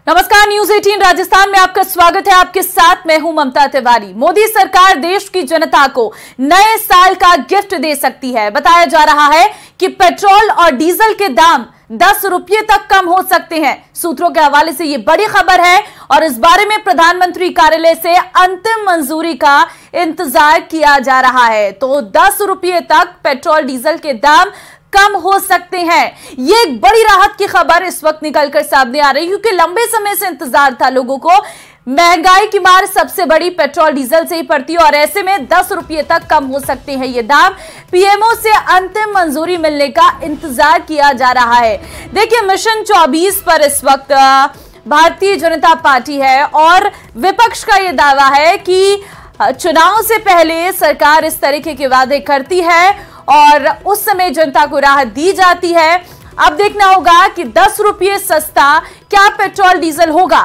नमस्कार, न्यूज 18 राजस्थान में आपका स्वागत है। आपके साथ मैं हूं ममता तिवारी। मोदी सरकार देश की जनता को नए साल का गिफ्ट दे सकती है। बताया जा रहा है कि पेट्रोल और डीजल के दाम 10 रुपये तक कम हो सकते हैं। सूत्रों के हवाले से यह बड़ी खबर है और इस बारे में प्रधानमंत्री कार्यालय से अंतिम मंजूरी का इंतजार किया जा रहा है। तो 10 रुपये तक पेट्रोल डीजल के दाम कम हो सकते हैं। ये एक बड़ी राहत की खबर इस वक्त निकलकर सामने आ रही है, क्योंकि लंबे समय से इंतजार था लोगों को। महंगाई की मार सबसे बड़ी पेट्रोल डीजल से ही पड़ती है और ऐसे में 10 रुपये तक कम हो सकते हैं ये दाम। पीएमओ से अंतिम मंजूरी मिलने का इंतजार किया जा रहा है। देखिए, मिशन 24 पर इस वक्त भारतीय जनता पार्टी है और विपक्ष का यह दावा है कि चुनाव से पहले सरकार इस तरीके के वादे करती है और उस समय जनता को राहत दी जाती है। अब देखना होगा कि 10 रुपये सस्ता क्या पेट्रोल डीजल होगा,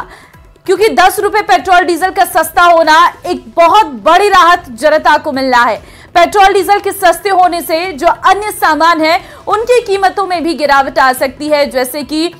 क्योंकि 10 रुपये पेट्रोल डीजल का सस्ता होना एक बहुत बड़ी राहत जनता को मिल रहा है। पेट्रोल डीजल के सस्ते होने से जो अन्य सामान है उनकी कीमतों में भी गिरावट आ सकती है, जैसे कि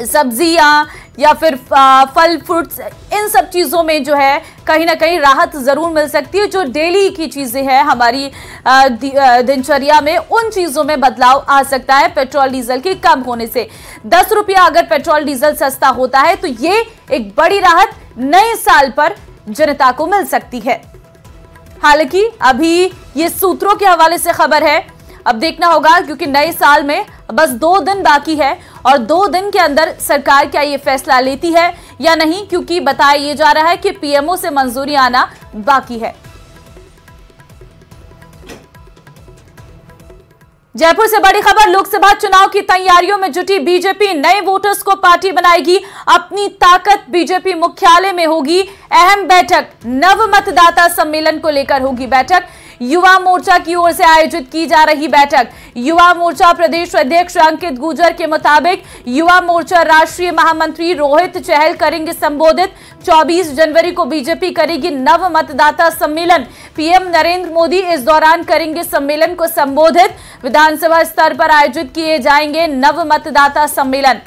सब्जियां या फिर फल फ्रूट्स, इन सब चीज़ों में जो है कहीं ना कहीं राहत ज़रूर मिल सकती है। जो डेली की चीज़ें हैं हमारी दिनचर्या में, उन चीज़ों में बदलाव आ सकता है पेट्रोल डीजल के कम होने से। 10 रुपया अगर पेट्रोल डीजल सस्ता होता है तो ये एक बड़ी राहत नए साल पर जनता को मिल सकती है। हालांकि अभी ये सूत्रों के हवाले से खबर है, अब देखना होगा, क्योंकि नए साल में बस 2 दिन बाकी है और 2 दिन के अंदर सरकार क्या ये फैसला लेती है या नहीं, क्योंकि बताया ये जा रहा है कि पीएमओ से मंजूरी आना बाकी है। जयपुर से बड़ी खबर, लोकसभा चुनाव की तैयारियों में जुटी बीजेपी। नए वोटर्स को पार्टी बनाएगी, अपनी ताकत बीजेपी मुख्यालय में होगी अहम बैठक। नव मतदाता सम्मेलन को लेकर होगी बैठक। युवा मोर्चा की ओर से आयोजित की जा रही बैठक। युवा मोर्चा प्रदेश अध्यक्ष अंकित गुर्जर के मुताबिक युवा मोर्चा राष्ट्रीय महामंत्री रोहित चहल करेंगे संबोधित। 24 जनवरी को बीजेपी करेगी नव मतदाता सम्मेलन। पीएम नरेंद्र मोदी इस दौरान करेंगे सम्मेलन को संबोधित। विधानसभा स्तर पर आयोजित किए जाएंगे नव मतदाता सम्मेलन।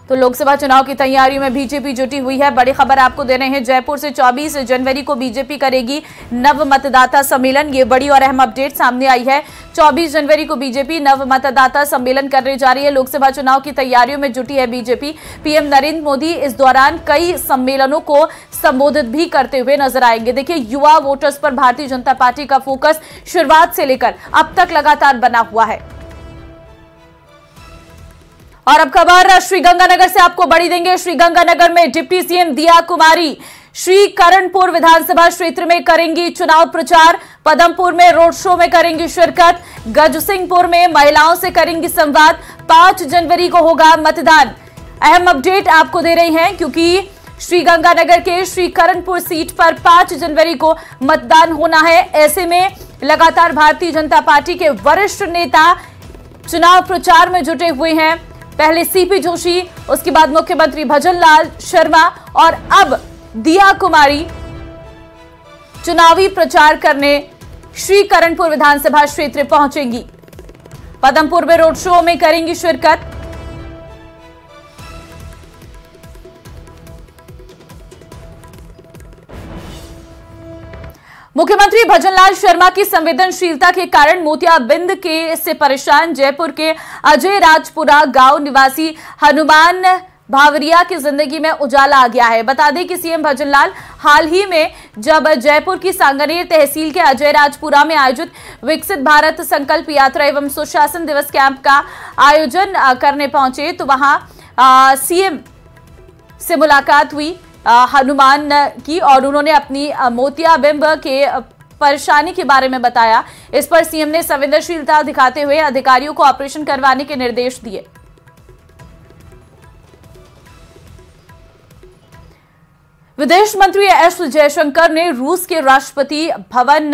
तो लोकसभा चुनाव की तैयारियों में बीजेपी जुटी हुई है। बड़ी खबर आपको दे रहे हैं, जयपुर से 24 जनवरी को बीजेपी करेगी नव मतदाता सम्मेलन। ये बड़ी और अहम अपडेट सामने आई है। 24 जनवरी को बीजेपी नव मतदाता सम्मेलन करने जा रही है। लोकसभा चुनाव की तैयारियों में जुटी है बीजेपी। पीएम नरेंद्र मोदी इस दौरान कई सम्मेलनों को संबोधित भी करते हुए नजर आएंगे। देखिए, युवा वोटर्स पर भारतीय जनता पार्टी का फोकस शुरुआत से लेकर अब तक लगातार बना हुआ है। और अब खबर श्रीगंगानगर से आपको बड़ी देंगे। श्रीगंगानगर में डिप्टी सीएम दिया कुमारी श्रीकरणपुर विधानसभा क्षेत्र में करेंगी चुनाव प्रचार। पदमपुर में रोड शो में करेंगी शिरकत। गजसिंहपुर में महिलाओं से करेंगी संवाद। 5 जनवरी को होगा मतदान। अहम अपडेट आपको दे रही हैं, क्योंकि श्रीगंगानगर के श्रीकरणपुर सीट पर 5 जनवरी को मतदान होना है। ऐसे में लगातार भारतीय जनता पार्टी के वरिष्ठ नेता चुनाव प्रचार में जुटे हुए हैं। पहले सीपी जोशी, उसके बाद मुख्यमंत्री भजनलाल शर्मा और अब दिया कुमारी चुनावी प्रचार करने श्रीकरणपुर विधानसभा क्षेत्र पहुंचेंगी। पदमपुर में रोड शो में करेंगी शिरकत। मुख्यमंत्री भजनलाल शर्मा की संवेदनशीलता के कारण मोतियाबिंद के से परेशान जयपुर के अजय राजपुरा गांव निवासी हनुमान भावरिया की जिंदगी में उजाला आ गया है। बता दें कि सीएम भजनलाल हाल ही में जब जयपुर की सांगनेर तहसील के अजय राजपुरा में आयोजित विकसित भारत संकल्प यात्रा एवं सुशासन दिवस कैंप का आयोजन करने पहुंचे, तो वहां सीएम से मुलाकात हुई हनुमान की और उन्होंने अपनी मोतियाबिंद के परेशानी के बारे में बताया। इस पर सीएम ने संवेदनशीलता दिखाते हुए अधिकारियों को ऑपरेशन करवाने के निर्देश दिए। विदेश मंत्री एस जयशंकर ने रूस के राष्ट्रपति भवन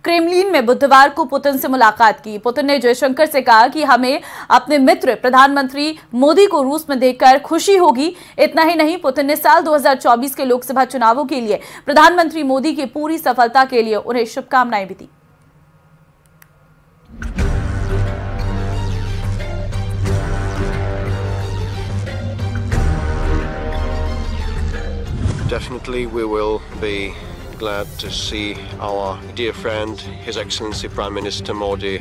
क्रेमलिन में बुधवार को पुतिन से मुलाकात की। पुतिन ने जयशंकर से कहा कि हमें अपने मित्र प्रधानमंत्री मोदी को रूस में देखकर खुशी होगी। इतना ही नहीं, पुतिन ने साल 2024 के लोकसभा चुनावों के लिए प्रधानमंत्री मोदी की पूरी सफलता के लिए उन्हें शुभकामनाएं भी दी। Definitely we will be glad to see our dear friend, His Excellency Prime Minister Modi.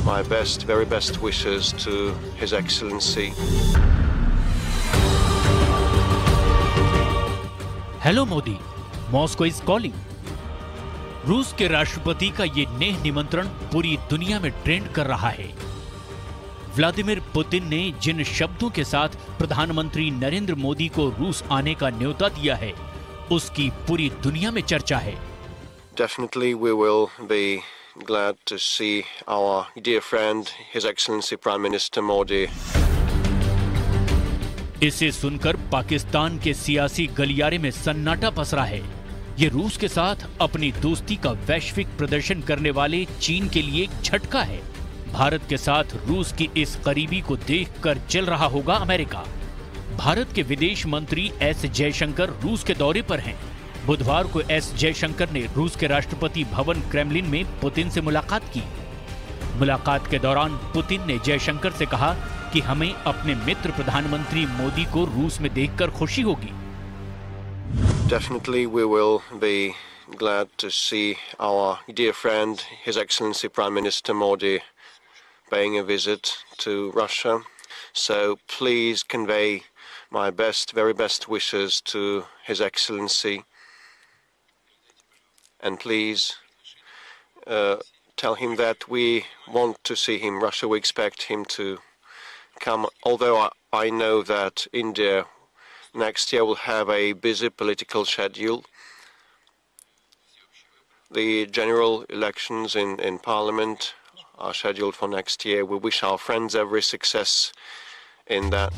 My best, very best wishes to His Excellency. Hello Modi, Moscow is calling. रूस के राष्ट्रपति का ये नेह निमंत्रण पूरी दुनिया में ट्रेंड कर रहा है। व्लादिमीर पुतिन ने जिन शब्दों के साथ प्रधानमंत्री नरेंद्र मोदी को रूस आने का न्योता दिया है, उसकी पूरी दुनिया में चर्चा है। Definitely we will be glad to see our dear friend, His Excellency Prime Minister Modi. इसे सुनकर पाकिस्तान के सियासी गलियारे में सन्नाटा पसरा है। ये रूस के साथ अपनी दोस्ती का वैश्विक प्रदर्शन करने वाले चीन के लिए एक झटका है। भारत के साथ रूस की इस करीबी को देखकर जल रहा होगा अमेरिका। भारत के विदेश मंत्री एस जयशंकर रूस के दौरे पर हैं। बुधवार को एस जयशंकर ने रूस के राष्ट्रपति भवन क्रेमलिन में पुतिन से मुलाकात की। मुलाकात के दौरान पुतिन ने जयशंकर से कहा कि हमें अपने मित्र प्रधानमंत्री मोदी को रूस में देखकर खुशी होगी। Definitely we will be glad to see our dear friend, His Excellency Prime Minister Modi, paying a visit to Russia. So please convey my best, very best wishes to His Excellency, and please tell him that we want to see him. Russia, we expect him to come, although I know that India next year will have a busy political schedule. The general elections in Parliament are scheduled for next year. We wish our friends every success in that.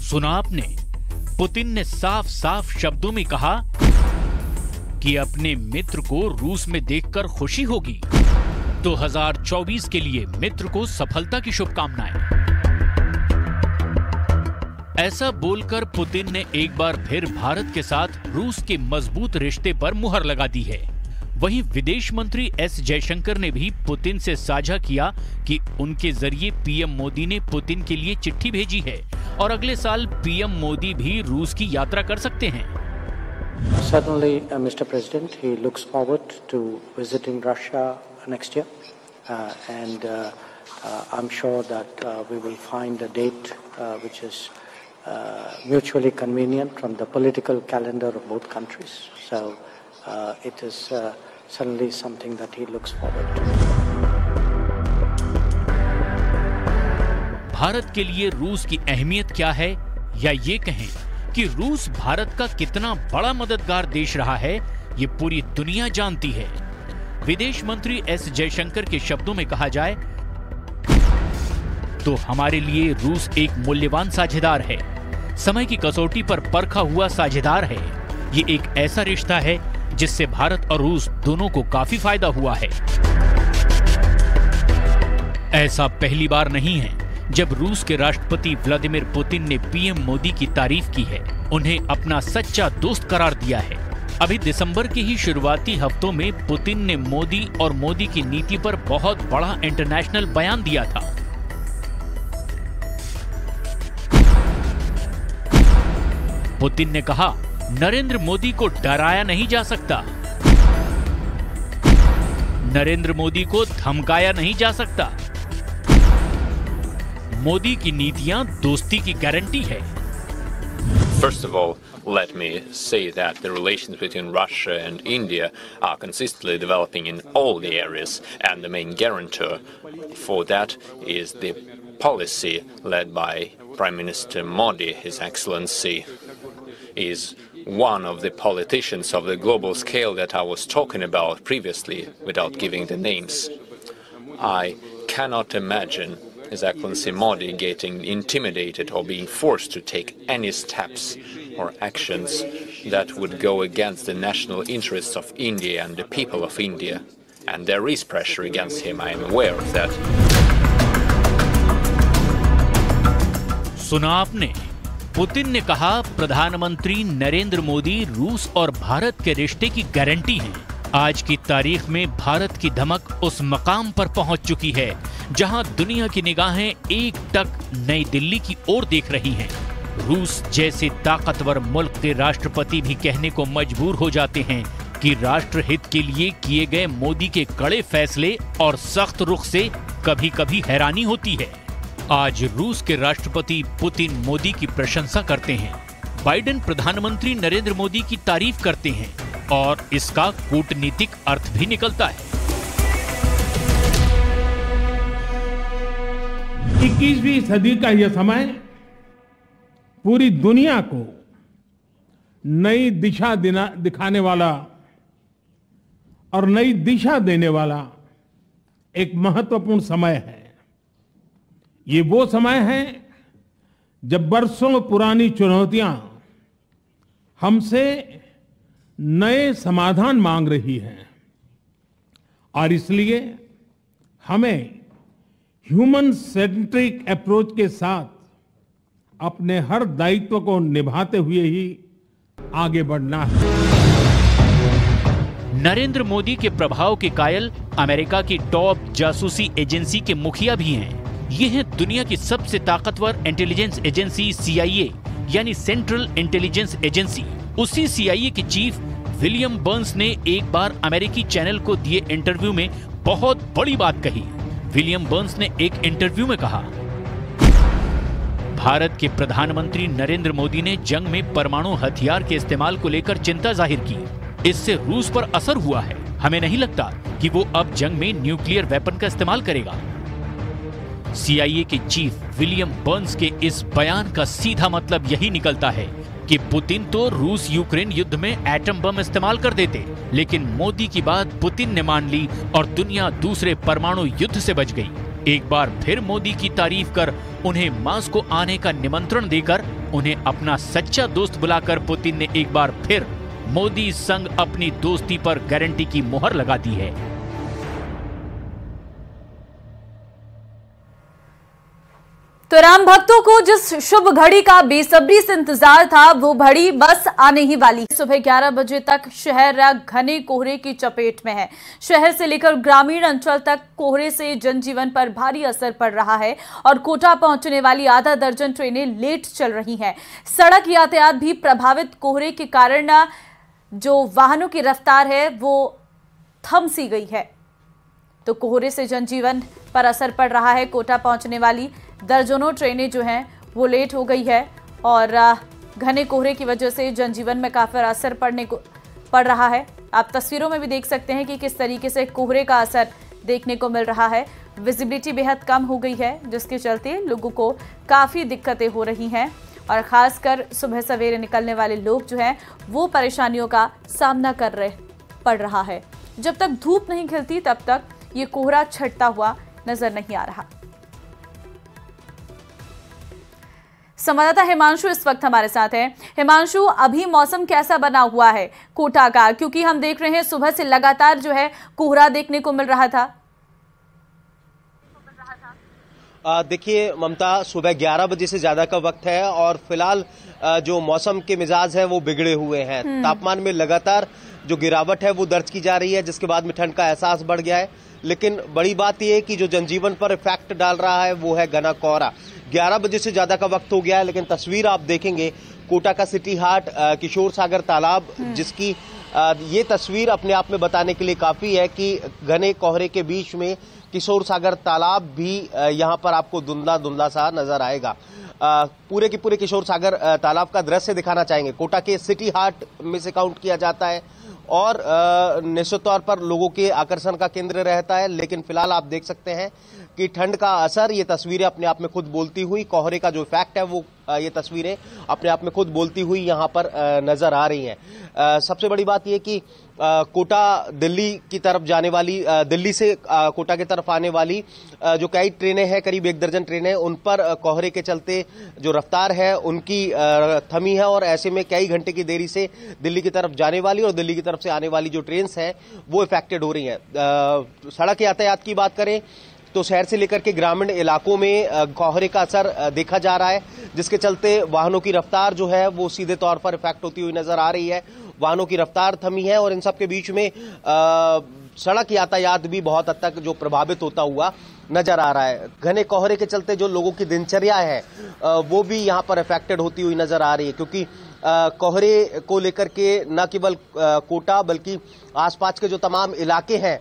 सुना आपने, Putin ने साफ साफ शब्दों में कहा कि अपने मित्र को रूस में देखकर खुशी होगी। 2024 के लिए मित्र को सफलता की शुभकामनाएं। ऐसा बोलकर पुतिन ने एक बार फिर भारत के साथ रूस के मजबूत रिश्ते पर मुहर लगा दी है। वहीं विदेश मंत्री एस जयशंकर ने भी पुतिन से साझा किया कि उनके जरिए पीएम मोदी ने पुतिन के लिए चिट्ठी भेजी है और अगले साल पीएम मोदी भी रूस की यात्रा कर सकते हैं। Certainly, Mr. President, he looks forward to visiting Russia next year, and I'm sure that we will find a date which is mutually convenient from the political calendar of both countries. So it is certainly something that he looks forward to. Bharat के लिए रूस की अहमियत क्या है, या ये कहें कि रूस भारत का कितना बड़ा मददगार देश रहा है, ये पूरी दुनिया जानती है। विदेश मंत्री एस जयशंकर के शब्दों में कहा जाए तो हमारे लिए रूस एक मूल्यवान साझेदार है, समय की कसौटी पर परखा हुआ साझेदार है। ये एक ऐसा रिश्ता है जिससे भारत और रूस दोनों को काफी फायदा हुआ है। ऐसा पहली बार नहीं है जब रूस के राष्ट्रपति व्लादिमीर पुतिन ने पीएम मोदी की तारीफ की है, उन्हें अपना सच्चा दोस्त करार दिया है। अभी दिसंबर के ही शुरुआती हफ्तों में पुतिन ने मोदी और मोदी की नीति पर बहुत बड़ा इंटरनेशनल बयान दिया था। पुतिन ने कहा, नरेंद्र मोदी को डराया नहीं जा सकता, नरेंद्र मोदी को धमकाया नहीं जा सकता। मोदी की नीतियां दोस्ती की गारंटी है। First of all, let me say that the relations between Russia and India are consistently developing in all the areas, and the main guarantor for that is the policy led by Prime Minister Modi. His Excellency is one of the politicians of the global scale that I was talking about previously without giving the names. I cannot imagine His Excellency Modi getting intimidated or being forced to take any steps or actions that would go against the national interests of India and the people of India. And there is pressure against him, I am aware of that. सुना आपने, Putin ने कहा प्रधानमंत्री नरेंद्र मोदी रूस और भारत के रिश्ते की गारंटी हैं। आज की तारीख में भारत की धमक उस मकाम पर पहुंच चुकी है जहां दुनिया की निगाहें एकटक नई दिल्ली की ओर देख रही हैं। रूस जैसे ताकतवर मुल्क के राष्ट्रपति भी कहने को मजबूर हो जाते हैं कि राष्ट्रहित के लिए किए गए मोदी के कड़े फैसले और सख्त रुख से कभी कभी हैरानी होती है। आज रूस के राष्ट्रपति पुतिन मोदी की प्रशंसा करते हैं, बाइडेन प्रधानमंत्री नरेंद्र मोदी की तारीफ करते हैं और इसका कूटनीतिक अर्थ भी निकलता है। 21वीं सदी का यह समय पूरी दुनिया को नई दिशा दिखाने वाला और नई दिशा देने वाला एक महत्वपूर्ण समय है। ये वो समय है जब बरसों पुरानी चुनौतियां हमसे नए समाधान मांग रही हैं और इसलिए हमें ह्यूमन सेंट्रिक अप्रोच के साथ अपने हर दायित्व को निभाते हुए ही आगे बढ़ना है। नरेंद्र मोदी के प्रभाव के कायल अमेरिका की टॉप जासूसी एजेंसी के मुखिया भी हैं। ये है दुनिया की सबसे ताकतवर इंटेलिजेंस एजेंसी CIA, यानी सेंट्रल इंटेलिजेंस एजेंसी। उसी CIA के चीफ विलियम बर्न्स ने एक बार अमेरिकी चैनल को दिए इंटरव्यू में बहुत बड़ी बात कही। विलियम बर्न्स ने एक इंटरव्यू में कहा, भारत के प्रधानमंत्री नरेंद्र मोदी ने जंग में परमाणु हथियार के इस्तेमाल को लेकर चिंता जाहिर की। इससे रूस पर असर हुआ है। हमें नहीं लगता कि वो अब जंग में न्यूक्लियर वेपन का इस्तेमाल करेगा। CIA के चीफ विलियम बर्न्स के इस बयान का सीधा मतलब यही निकलता है कि पुतिन तो रूस यूक्रेन युद्ध में एटम बम इस्तेमाल कर देते, लेकिन मोदी की बात पुतिन ने मान ली और दुनिया दूसरे परमाणु युद्ध से बच गई। एक बार फिर मोदी की तारीफ कर, उन्हें मास्को आने का निमंत्रण देकर, उन्हें अपना सच्चा दोस्त बुलाकर पुतिन ने एक बार फिर मोदी संग अपनी दोस्ती पर गारंटी की मुहर लगा दी है। तो राम भक्तों को जिस शुभ घड़ी का बेसब्री से इंतजार था, वो घड़ी बस आने ही वाली। सुबह 11 बजे तक शहर घने कोहरे की चपेट में है। शहर से लेकर ग्रामीण अंचल तक कोहरे से जनजीवन पर भारी असर पड़ रहा है और कोटा पहुंचने वाली आधा दर्जन ट्रेनें लेट चल रही हैं। सड़क यातायात भी प्रभावित। कोहरे के कारण जो वाहनों की रफ्तार है वो थम सी गई है। तो कोहरे से जनजीवन पर असर पड़ रहा है। कोटा पहुंचने वाली दर्जनों ट्रेनें जो हैं वो लेट हो गई है और घने कोहरे की वजह से जनजीवन में काफी असर पड़ रहा है। आप तस्वीरों में भी देख सकते हैं कि किस तरीके से कोहरे का असर देखने को मिल रहा है। विजिबिलिटी बेहद कम हो गई है, जिसके चलते लोगों को काफ़ी दिक्कतें हो रही हैं और ख़ासकर सुबह सवेरे निकलने वाले लोग जो हैं वो परेशानियों का सामना पड़ रहा है। जब तक धूप नहीं खिलती तब तक ये कोहरा छटता हुआ नजर नहीं आ रहा। संवाददाता हिमांशु इस वक्त हमारे साथ हैं। हिमांशु, अभी मौसम कैसा बना हुआ है कोटा का? क्योंकि हम देख रहे हैं सुबह से लगातार जो है कोहरा देखने को मिल रहा था। देखिए ममता, सुबह 11 बजे से ज्यादा का वक्त है और फिलहाल जो मौसम के मिजाज है वो बिगड़े हुए हैं। तापमान में लगातार जो गिरावट है वो दर्ज की जा रही है, जिसके बाद में ठंड का एहसास बढ़ गया है। लेकिन बड़ी बात यह है कि जो जनजीवन पर इफेक्ट डाल रहा है वो है घना कोहरा। 11 बजे से ज्यादा का वक्त हो गया है, लेकिन तस्वीर आप देखेंगे कोटा का सिटी हाट किशोर सागर तालाब, जिसकी ये तस्वीर अपने आप में बताने के लिए काफी है कि घने कोहरे के बीच में किशोर सागर तालाब भी यहाँ पर आपको धुंधला धुंधला सा नजर आएगा। पूरे के पूरे किशोर सागर तालाब का दृश्य दिखाना चाहेंगे। कोटा के सिटी हाट में से काउंट किया जाता है और निश्चित तौर पर लोगों के आकर्षण का केंद्र रहता है। लेकिन फिलहाल आप देख सकते हैं कि ठंड का असर, ये तस्वीरें अपने आप में खुद बोलती हुई, कोहरे का जो इफेक्ट है वो ये तस्वीरें अपने आप में खुद बोलती हुई यहाँ पर नजर आ रही हैं। सबसे बड़ी बात यह कि कोटा दिल्ली की तरफ जाने वाली, दिल्ली से कोटा की तरफ आने वाली जो कई ट्रेनें हैं, करीब 1 दर्जन ट्रेनें, उन पर कोहरे के चलते जो रफ्तार है उनकी थमी है और ऐसे में कई घंटे की देरी से दिल्ली की तरफ जाने वाली और दिल्ली की तरफ से आने वाली जो ट्रेन हैं वो इफेक्टेड हो रही हैं। सड़क यातायात की बात करें तो शहर से लेकर के ग्रामीण इलाकों में कोहरे का असर देखा जा रहा है, जिसके चलते वाहनों की रफ्तार जो है वो सीधे तौर पर इफेक्ट होती हुई नजर आ रही है वाहनों की रफ्तार थमी है और इन सब के बीच में सड़क यातायात भी बहुत हद तक जो प्रभावित होता हुआ नजर आ रहा है। घने कोहरे के चलते जो लोगों की दिनचर्या है वो भी यहाँ पर अफेक्टेड होती हुई नजर आ रही है, क्योंकि कोहरे को लेकर के न केवल कोटा बल्कि आसपास के जो तमाम इलाके हैं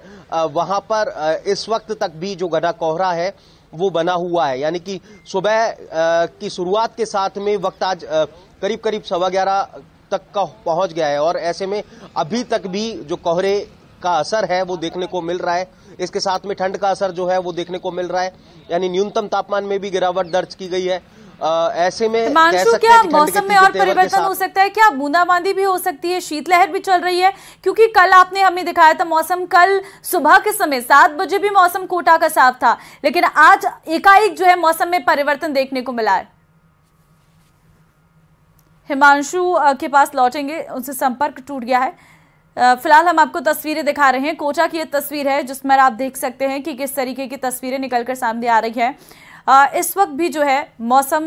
वहां पर इस वक्त तक भी जो घना कोहरा है वो बना हुआ है। यानी कि सुबह की शुरुआत के साथ में वक्त आज करीब करीब 11:15 तक का पहुंच गया है और ऐसे में अभी तक भी जो कोहरे का असर है वो देखने को मिल रहा है। इसके साथ में ठंड का असर जो है वो देखने को मिल रहा है, यानी न्यूनतम तापमान में भी गिरावट दर्ज की गई है। ऐसे में हिमांशु, क्या मौसम में और परिवर्तन हो सकता है? क्या बूंदाबांदी भी हो सकती है? शीतलहर भी चल रही है? क्योंकि कल आपने हमें दिखाया था मौसम, कल सुबह के समय 7 बजे भी मौसम कोटा का साफ था, लेकिन आज एकाएक जो है मौसम में परिवर्तन देखने को मिला है। हिमांशु के पास लौटेंगे, उनसे संपर्क टूट गया है। फिलहाल हम आपको तस्वीरें दिखा रहे हैं। कोटा की ये तस्वीर है जिसमें आप देख सकते हैं कि किस तरीके की तस्वीरें निकलकर सामने आ रही है। इस वक्त भी जो है मौसम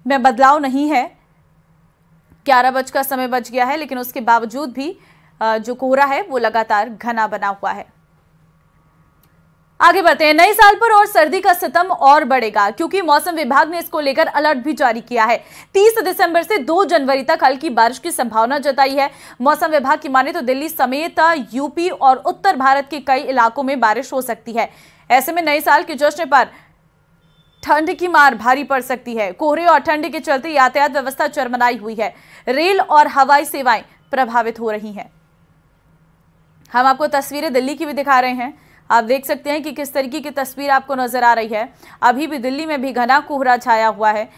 में बदलाव नहीं है। 11 बजे का समय बच गया है, लेकिन उसके बावजूद भी जो कोहरा है वो लगातार घना बना हुआ है। आगे बढ़ते हैं। नए साल पर और सर्दी का सितम और बढ़ेगा, क्योंकि मौसम विभाग ने इसको लेकर अलर्ट भी जारी किया है। 30 दिसंबर से 2 जनवरी तक हल्की बारिश की संभावना जताई है। मौसम विभाग की माने तो दिल्ली समेत यूपी और उत्तर भारत के कई इलाकों में बारिश हो सकती है। ऐसे में नए साल के जश्न पर ठंड की मार भारी पड़ सकती है। कोहरे और ठंड के चलते यातायात व्यवस्था चरमराई हुई है। रेल और हवाई सेवाएं प्रभावित हो रही हैं। हम आपको तस्वीरें दिल्ली की भी दिखा रहे हैं। आप देख सकते हैं कि किस तरीके की तस्वीर आपको नजर आ रही है। अभी भी दिल्ली में भी घना कोहरा छाया हुआ है।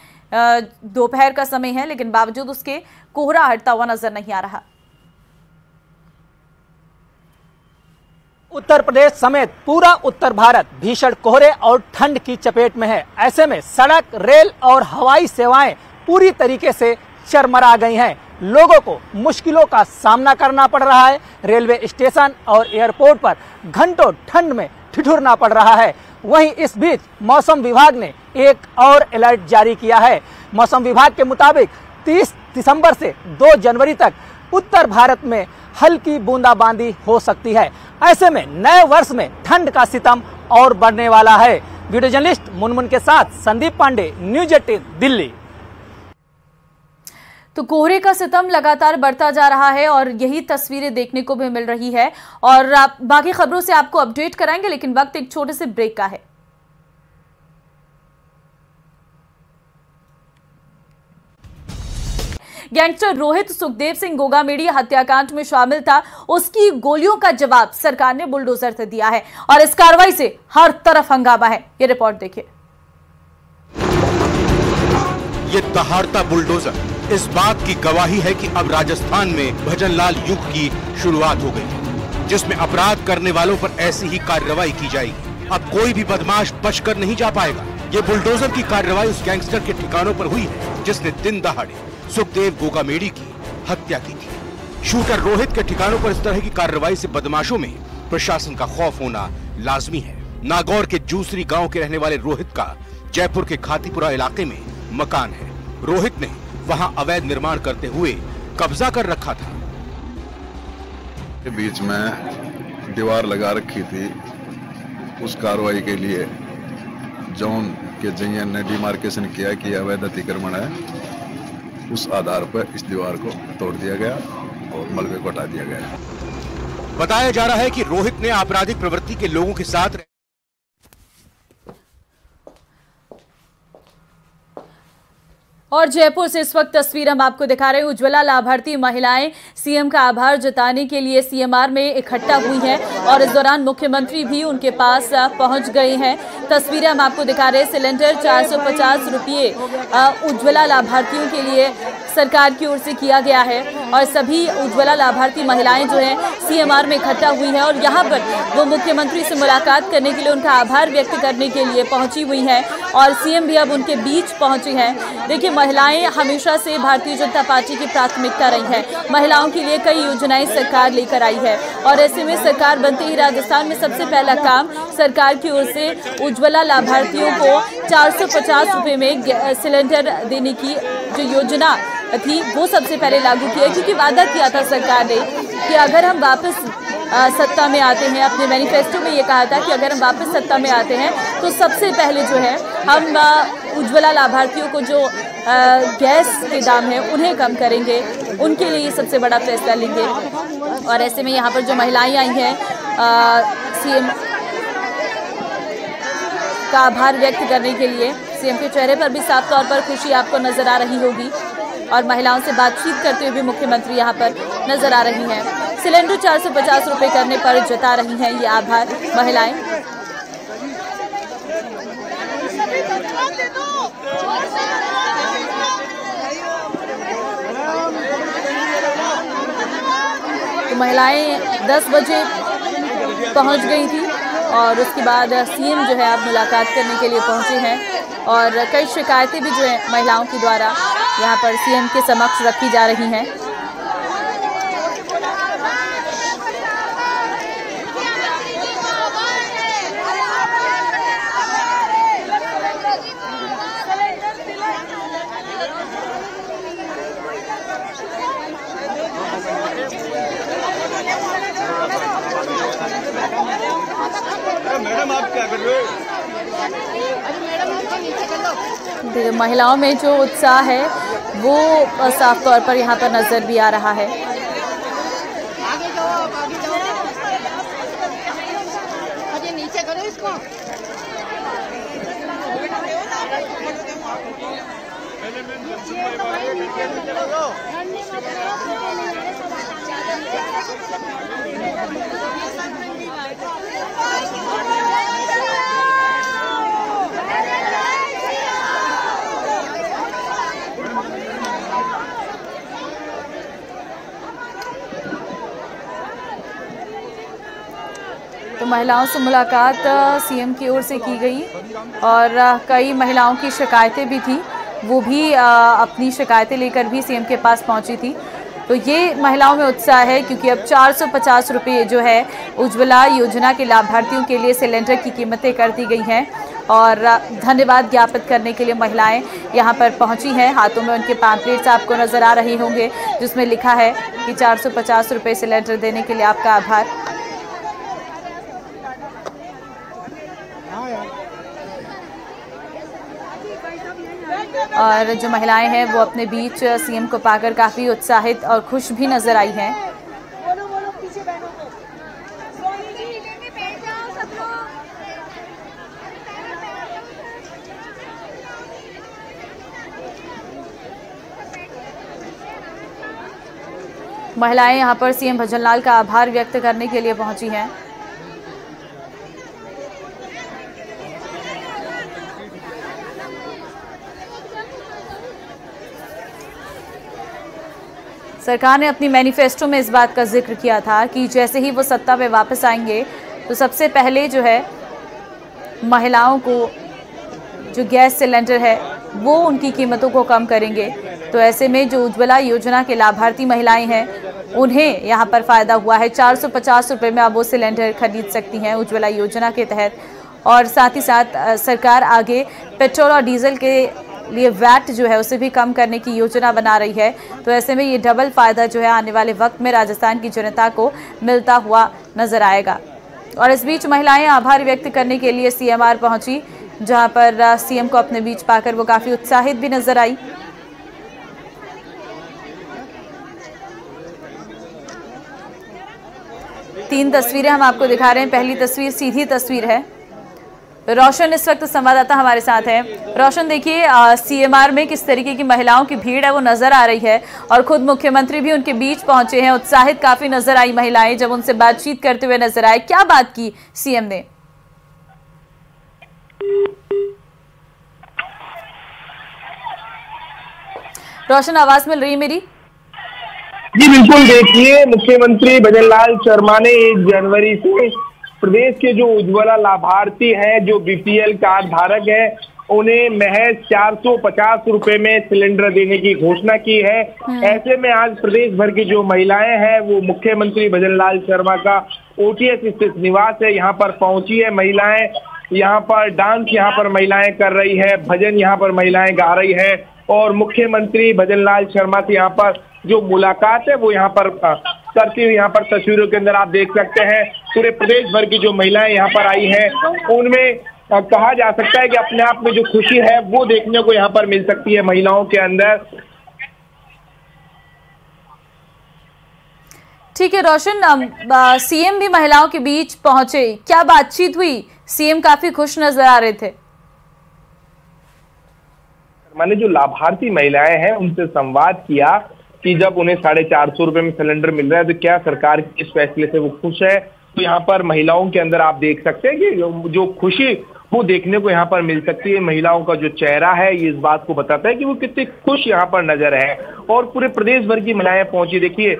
दोपहर का समय है, लेकिन बावजूद उसके कोहरा हटता हुआ नजर नहीं आ रहा। उत्तर प्रदेश समेत पूरा उत्तर भारत भीषण कोहरे और ठंड की चपेट में है। ऐसे में सड़क, रेल और हवाई सेवाएं पूरी तरीके से चरमरा गई हैं। लोगों को मुश्किलों का सामना करना पड़ रहा है। रेलवे स्टेशन और एयरपोर्ट पर घंटों ठंड में ठिठुरना पड़ रहा है। वहीं इस बीच मौसम विभाग ने एक और अलर्ट जारी किया है। मौसम विभाग के मुताबिक 30 दिसंबर से 2 जनवरी तक उत्तर भारत में हल्की बूंदाबांदी हो सकती है। ऐसे में नए वर्ष में ठंड का सितम और बढ़ने वाला है। वीडियो जर्नलिस्ट मुनमुन के साथ संदीप पांडे, न्यूज 18 दिल्ली। तो कोहरे का सितम लगातार बढ़ता जा रहा है और यही तस्वीरें देखने को भी मिल रही है और बाकी खबरों से आपको अपडेट कराएंगे, लेकिन वक्त एक छोटे से ब्रेक का है। गैंगस्टर रोहित सुखदेव सिंह गोगामेडी हत्याकांड में शामिल था, उसकी गोलियों का जवाब सरकार ने बुलडोजर से दिया है और इस कार्रवाई से हर तरफ हंगामा है। ये रिपोर्ट देखिए। ये दहाड़ता बुलडोजर इस बात की गवाही है कि अब राजस्थान में भजनलाल युग की शुरुआत हो गई, जिसमें अपराध करने वालों पर ऐसी ही कार्रवाई की जाएगी। अब कोई भी बदमाश बचकर नहीं जा पाएगा। ये बुलडोजर की कार्रवाई उस गैंगस्टर के ठिकानों पर हुई है जिसने दिन दहाड़े सुखदेव गोगामेडी की हत्या की थी। शूटर रोहित के ठिकानों पर इस तरह की कार्रवाई से बदमाशों में प्रशासन का खौफ होना लाजमी है। नागौर के जूसरी गांव के रहने वाले रोहित का जयपुर के खातीपुरा इलाके में मकान है। रोहित ने वहां अवैध निर्माण करते हुए कब्जा कर रखा था। बीच में दीवार लगा रखी थी। उस कार्रवाई के लिए जोन के जयन ने डिमार्केशन किया कि अवैध अतिक्रमण है। उस आधार पर इस दीवार को तोड़ दिया गया और मलबे को हटा दिया गया। बताया जा रहा है कि रोहित ने आपराधिक प्रवृत्ति के लोगों के साथ और जयपुर से इस वक्त तस्वीर हम आपको दिखा रहे हैं। उज्ज्वला लाभार्थी महिलाएं सीएम का आभार जताने के लिए सीएमआर में इकट्ठा हुई हैं और इस दौरान मुख्यमंत्री भी उनके पास पहुंच गए हैं। तस्वीरें हम आपको दिखा रहे हैं। सिलेंडर 450 रुपये उज्ज्वला लाभार्थियों के लिए सरकार की ओर से किया गया है और सभी उज्ज्वला लाभार्थी महिलाएं जो हैं सीएमआर में इकट्ठा हुई हैं और यहाँ पर वो मुख्यमंत्री से मुलाकात करने के लिए, उनका आभार व्यक्त करने के लिए पहुंची हुई हैं और सीएम भी अब उनके बीच पहुंचे हैं। देखिए, महिलाएं हमेशा से भारतीय जनता पार्टी की प्राथमिकता रही है। महिलाओं के लिए कई योजनाएं सरकार लेकर आई है और ऐसे में सरकार बनते ही राजस्थान में सबसे पहला काम सरकार की ओर से उज्ज्वला लाभार्थियों को 450 रुपये में सिलेंडर देने की जो योजना थी वो सबसे पहले लागू किया, क्योंकि वादा किया था सरकार ने कि अगर हम वापस सत्ता में आते हैं, अपने मैनिफेस्टो में ये कहा था कि अगर हम वापस सत्ता में आते हैं तो सबसे पहले जो है हम उज्ज्वला लाभार्थियों को जो गैस के दाम है उन्हें कम करेंगे, उनके लिए ये सबसे बड़ा फैसला लेंगे। और ऐसे में यहाँ पर जो महिलाएं आई हैं सीएम का आभार व्यक्त करने के लिए, सीएम के चेहरे पर भी साफ तौर पर खुशी आपको नजर आ रही होगी और महिलाओं से बातचीत करते हुए भी मुख्यमंत्री यहाँ पर नजर आ रही हैं। सिलेंडर 450 रुपए करने पर जता रही हैं ये आभार महिलाएं। तो महिलाएं 10 बजे पहुंच गई थी और उसके बाद सीएम जो है अब मुलाकात करने के लिए पहुंचे हैं और कई शिकायतें भी जो है महिलाओं के द्वारा यहाँ पर सीएम के समक्ष रखी जा रही हैं। मैडम आप क्या कर रहे हो? महिलाओं में जो उत्साह है वो साफ तौर पर यहाँ पर नजर भी आ रहा है। नीचे करो इसको। तो महिलाओं से मुलाकात सीएम की ओर से की गई और कई महिलाओं की शिकायतें भी थी, वो भी अपनी शिकायतें लेकर भी सीएम के पास पहुंची थी। तो ये महिलाओं में उत्साह है क्योंकि अब 450 रुपये जो है उज्ज्वला योजना के लाभार्थियों के लिए सिलेंडर की कीमतें कर दी गई हैं और धन्यवाद ज्ञापित करने के लिए महिलाएं यहां पर पहुंची हैं। हाथों में उनके पैम्पलेट्स आपको नज़र आ रहे होंगे जिसमें लिखा है कि 450 रुपये सिलेंडर देने के लिए आपका आभार। और जो महिलाएं हैं वो अपने बीच सीएम को पाकर काफ़ी उत्साहित और खुश भी नजर आई हैं। महिलाएं यहां पर सीएम भजनलाल का आभार व्यक्त करने के लिए पहुंची हैं। सरकार ने अपनी मैनिफेस्टो में इस बात का जिक्र किया था कि जैसे ही वो सत्ता में वापस आएंगे तो सबसे पहले जो है महिलाओं को जो गैस सिलेंडर है वो उनकी कीमतों को कम करेंगे। तो ऐसे में जो उज्ज्वला योजना के लाभार्थी महिलाएं हैं उन्हें यहाँ पर फ़ायदा हुआ है। 450 रुपये में अब वो सिलेंडर खरीद सकती हैं उज्ज्वला योजना के तहत। और साथ ही साथ सरकार आगे पेट्रोल और डीजल के लिए वैट जो है उसे भी कम करने की योजना बना रही है। तो ऐसे में ये डबल फ़ायदा जो है आने वाले वक्त में राजस्थान की जनता को मिलता हुआ नज़र आएगा। और इस बीच महिलाएं आभार व्यक्त करने के लिए सीएमआर पहुंची, जहां पर सीएम को अपने बीच पाकर वो काफ़ी उत्साहित भी नजर आई। तीन तस्वीरें हम आपको दिखा रहे हैं। पहली तस्वीर सीधी तस्वीर है। रोशन इस वक्त संवाददाता हमारे साथ है। रोशन, देखिए सीएमआर में किस तरीके की महिलाओं की भीड़ है वो नजर आ रही है और खुद मुख्यमंत्री भी उनके बीच पहुंचे हैं। उत्साहित काफी नजर आई महिलाएं जब उनसे बातचीत करते हुए नजर आए। क्या बात की सीएम ने? रोशन, आवाज मिल रही है मेरी? जी बिल्कुल। देखिए, मुख्यमंत्री भजनलाल शर्मा ने 1 जनवरी से प्रदेश के जो उज्ज्वला लाभार्थी हैं, जो बीपीएल कार्ड धारक है, उन्हें महज 450 रुपए में सिलेंडर देने की घोषणा की है। ऐसे में आज प्रदेश भर की जो महिलाएं हैं वो मुख्यमंत्री भजनलाल शर्मा का ओटीएस स्थित निवास है, यहाँ पर पहुंची है। महिलाएं यहाँ पर डांस यहाँ पर महिलाएं कर रही है, भजन यहाँ पर महिलाएं गा रही है और मुख्यमंत्री भजनलाल शर्मा से यहाँ पर जो मुलाकात है वो यहाँ पर करती हुई यहाँ पर तस्वीरों के अंदर आप देख सकते हैं पूरे प्रदेश भर की जो महिलाएं यहाँ पर आई हैं उनमें कहा जा सकता है कि अपने आप में जो खुशी है वो देखने को यहाँ पर मिल सकती है महिलाओं के अंदर। ठीक है रोशन, सीएम भी महिलाओं के बीच पहुंचे, क्या बातचीत हुई? सीएम काफी खुश नजर आ रहे थे। मैंने जो लाभार्थी महिलाएं हैं उनसे संवाद किया कि जब उन्हें 450 रुपए में सिलेंडर मिल रहा है तो क्या सरकार के इस फैसले से वो खुश है। तो यहाँ पर महिलाओं के अंदर आप देख सकते हैं कि जो खुशी वो देखने को यहाँ पर मिल सकती है। महिलाओं का जो चेहरा है ये इस बात को बताता है कि वो कितनी खुश यहाँ पर नजर है और पूरे प्रदेश भर की महिलाएं पहुंची। देखिए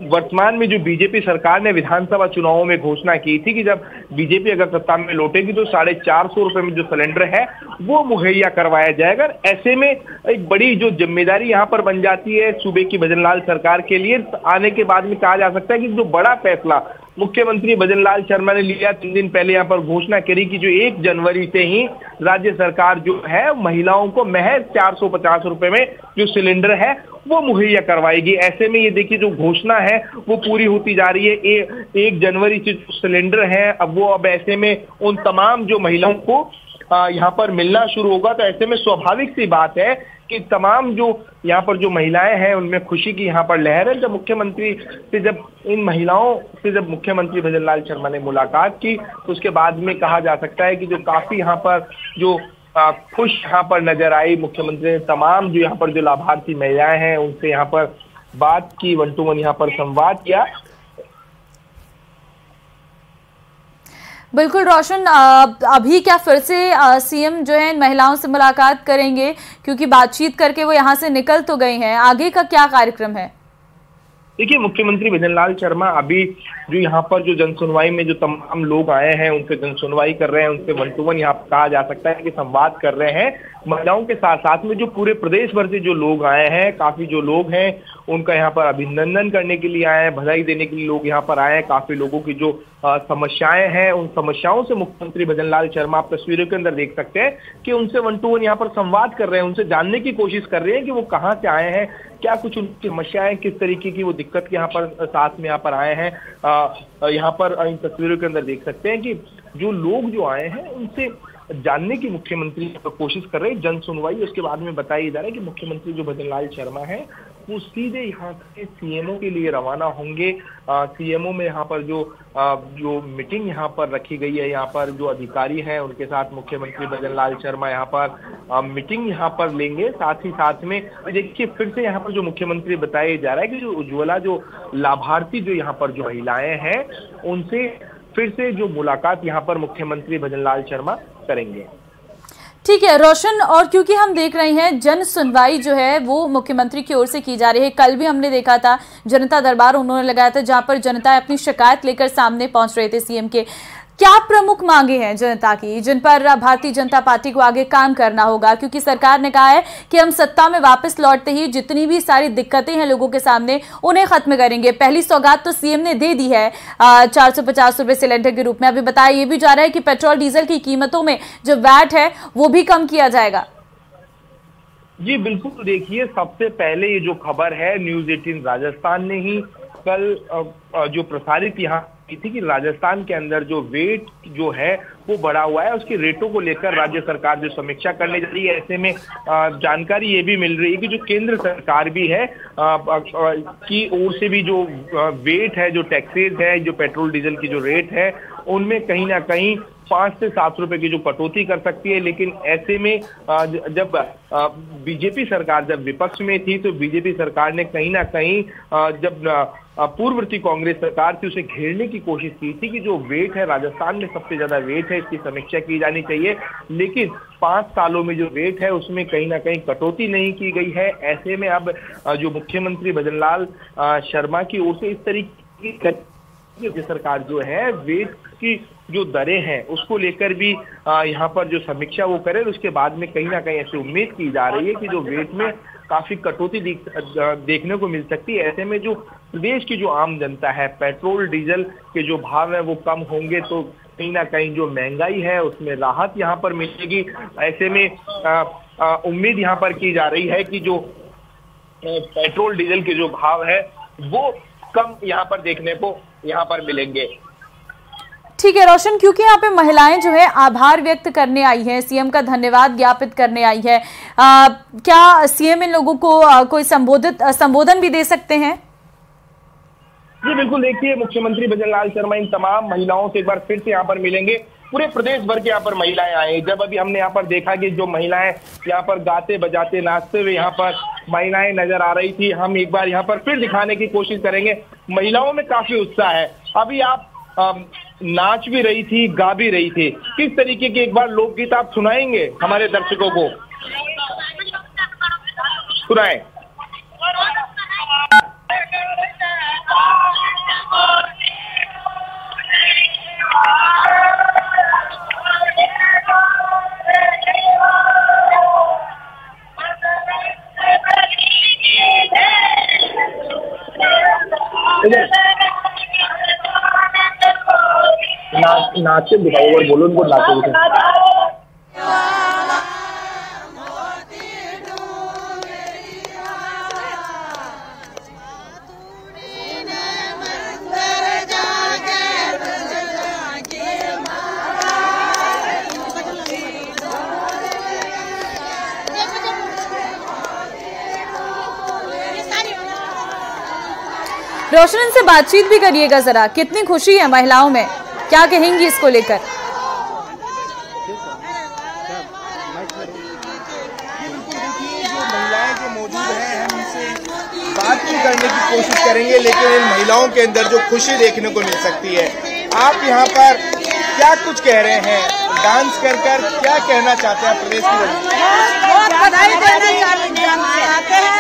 वर्तमान में जो बीजेपी सरकार ने विधानसभा चुनावों में घोषणा की थी कि जब बीजेपी अगर सत्ता में लौटेगी तो 450 रुपए में जो सिलेंडर है वो मुहैया करवाया जाएगा। ऐसे में एक बड़ी जो जिम्मेदारी यहाँ पर बन जाती है सूबे की भजनलाल सरकार के लिए। आने के बाद में कहा जा सकता है कि जो बड़ा फैसला मुख्यमंत्री भजनलाल शर्मा ने लिया, 3 दिन पहले यहाँ पर घोषणा करी कि जो 1 जनवरी से ही राज्य सरकार जो है महिलाओं को महज 450 रुपए में जो सिलेंडर है वो मुहैया करवाएगी। ऐसे में ये देखिए जो घोषणा है वो पूरी होती जा रही है। 1 जनवरी से जो सिलेंडर है अब ऐसे में उन तमाम जो महिलाओं को यहाँ पर मिलना शुरू होगा। तो ऐसे में स्वाभाविक सी बात है कि तमाम जो यहाँ पर जो महिलाएं हैं उनमें खुशी की यहाँ पर लहर है। जब इन महिलाओं से जब मुख्यमंत्री भजनलाल शर्मा ने मुलाकात की तो उसके बाद में कहा जा सकता है कि जो काफी यहाँ पर जो खुश यहाँ पर नजर आई। मुख्यमंत्री ने तमाम जो यहाँ पर जो लाभार्थी महिलाएं हैं उनसे यहाँ पर बात की, 1 to 1 यहाँ पर संवाद किया। बिल्कुल रोशन, अभी क्या फिर से सीएम जो है इन महिलाओं से मुलाकात करेंगे, क्योंकि बातचीत करके वो यहाँ से निकल तो गई हैं, आगे का क्या कार्यक्रम है? देखिए मुख्यमंत्री भजनलाल शर्मा अभी जो यहाँ पर जो जनसुनवाई में जो तमाम लोग आए हैं उनसे जनसुनवाई कर रहे हैं, उनसे 1 to 1 यहाँ कहा जा सकता है कि संवाद कर रहे हैं। महिलाओं के साथ साथ में जो पूरे प्रदेश भर से जो लोग आए हैं, काफी जो लोग हैं उनका यहाँ पर अभिनंदन करने के लिए आए हैं, बधाई देने के लिए लोग यहाँ पर आए हैं। काफी लोगों की जो समस्याएं हैं उन समस्याओं से मुख्यमंत्री भजनलाल शर्मा आप तस्वीरों के अंदर देख सकते हैं कि उनसे 1 to 1 यहाँ पर संवाद कर रहे हैं, उनसे जानने की कोशिश कर रहे हैं कि वो कहाँ से आए हैं, क्या कुछ उनकी समस्याएं, किस तरीके की वो दिक्कत यहाँ पर साथ में यहाँ पर आए हैं। यहाँ पर इन तस्वीरों के अंदर देख सकते हैं कि जो लोग जो आए हैं उनसे जानने की मुख्यमंत्री कोशिश कर रहे हैं। जन सुनवाई उसके बाद में बताया जा रहा है कि मुख्यमंत्री जो भजनलाल शर्मा है वो सीधे यहाँ से सीएमओ के लिए रवाना होंगे। सीएमओ में यहाँ पर जो मीटिंग यहाँ पर रखी गई है, यहाँ पर जो अधिकारी हैं उनके साथ मुख्यमंत्री भजनलाल शर्मा यहाँ पर मीटिंग यहाँ पर लेंगे। साथ ही साथ में देखिए फिर से यहाँ पर जो मुख्यमंत्री बताया जा रहा है कि जो उज्ज्वला जो लाभार्थी जो यहाँ पर जो महिलाएं हैं उनसे फिर से जो मुलाकात यहाँ पर मुख्यमंत्री भजनलाल शर्मा करेंगे। ठीक है रोशन, और क्योंकि हम देख रहे हैं जन सुनवाई जो है वो मुख्यमंत्री की ओर से की जा रही है, कल भी हमने देखा था जनता दरबार उन्होंने लगाया था जहां पर जनता अपनी शिकायत लेकर सामने पहुंच रहे थे सीएम के। क्या प्रमुख मांगे हैं जनता की जिन पर भारतीय जनता पार्टी को आगे काम करना होगा, क्योंकि सरकार ने कहा है कि हम सत्ता में वापस लौटते ही जितनी भी सारी दिक्कतें हैं लोगों के सामने उन्हें खत्म करेंगे। पहली सौगात तो सीएम ने दे दी है 450 रुपए सिलेंडर के रूप में। अभी बताया ये भी जा रहा है कि पेट्रोल डीजल की कीमतों में जो वैट है वो भी कम किया जाएगा। जी बिल्कुल, देखिए सबसे पहले ये जो खबर है न्यूज़ 18 राजस्थान ने ही कल जो प्रसारित यहाँ की थी कि राजस्थान के अंदर जो वेट जो है वो बढ़ा हुआ है, उसके रेटों को लेकर राज्य सरकार जो समीक्षा करने जा रही है। ऐसे में जानकारी ये भी मिल रही है कि जो केंद्र सरकार भी है की ओर से भी जो वेट है, जो टैक्सेस है, जो पेट्रोल डीजल की जो रेट है उनमें कहीं ना कहीं 5 से 7 रुपए की जो कटौती कर सकती है। लेकिन ऐसे में जब बीजेपी सरकार जब विपक्ष में थी तो बीजेपी सरकार ने कहीं ना कहीं जब पूर्ववर्ती कांग्रेस सरकार थी उसे घेरने की कोशिश की थी कि जो वेट है राजस्थान में सबसे ज्यादा वेट है, इसकी समीक्षा की जानी चाहिए। लेकिन 5 सालों में जो वेट है उसमें कहीं ना कहीं कटौती नहीं की गई है। ऐसे में अब जो मुख्यमंत्री भजनलाल शर्मा की ओर से इस तरीके की सरकार जो है वेट की जो दरें हैं उसको लेकर भी यहाँ पर जो समीक्षा वो करे। उसके बाद में कहीं ना कहीं ऐसी उम्मीद की जा रही है कि जो वेट में काफी कटौती देखने को मिल सकती है। ऐसे में जो प्रदेश की जो आम जनता है, पेट्रोल डीजल के जो भाव है वो कम होंगे तो कहीं ना कहीं जो महंगाई है उसमें राहत यहाँ पर मिलेगी। ऐसे में उम्मीद यहाँ पर की जा रही है कि जो पेट्रोल डीजल के जो भाव है वो कम यहाँ पर देखने को यहाँ पर मिलेंगे। ठीक है रोशन, क्योंकि यहाँ पे महिलाएं जो है आभार व्यक्त करने आई हैं, सीएम का धन्यवाद ज्ञापित करने आई है, क्या सीएम इन लोगों को कोई संबोधन भी दे सकते हैं? जी बिल्कुल, देखिए मुख्यमंत्री भजनलाल शर्मा इन तमाम महिलाओं से एक बार फिर से यहाँ पर मिलेंगे। पूरे प्रदेश भर के यहाँ पर महिलाएं आए। जब अभी हमने यहाँ पर देखा कि जो महिलाएं यहाँ पर गाते बजाते नाचते हुए यहाँ पर महिलाएं नजर आ रही थी, हम एक बार यहाँ पर फिर दिखाने की कोशिश करेंगे। महिलाओं में काफी उत्साह है। अभी आप नाच भी रही थी, गा भी रही थी, किस तरीके के एक बार लोकगीत आप सुनाएंगे हमारे दर्शकों को? सुनाएं। नाचे दिखाओ और बोलो उनको नाचे दिखाओ। रोशन, इनसे बातचीत भी करिएगा जरा, कितनी खुशी है महिलाओं में, क्या कहेंगी इसको लेकर? महिलाएं जो मौजूद हैं हम इनसे बात भी करने की कोशिश करेंगे, लेकिन इन महिलाओं के अंदर जो खुशी देखने को मिल सकती है। आप यहाँ पर क्या कुछ कह रहे हैं, डांस कर कर क्या कहना चाहते हैं प्रदेश की वजह? बहुत बधाई देना चाहते हैं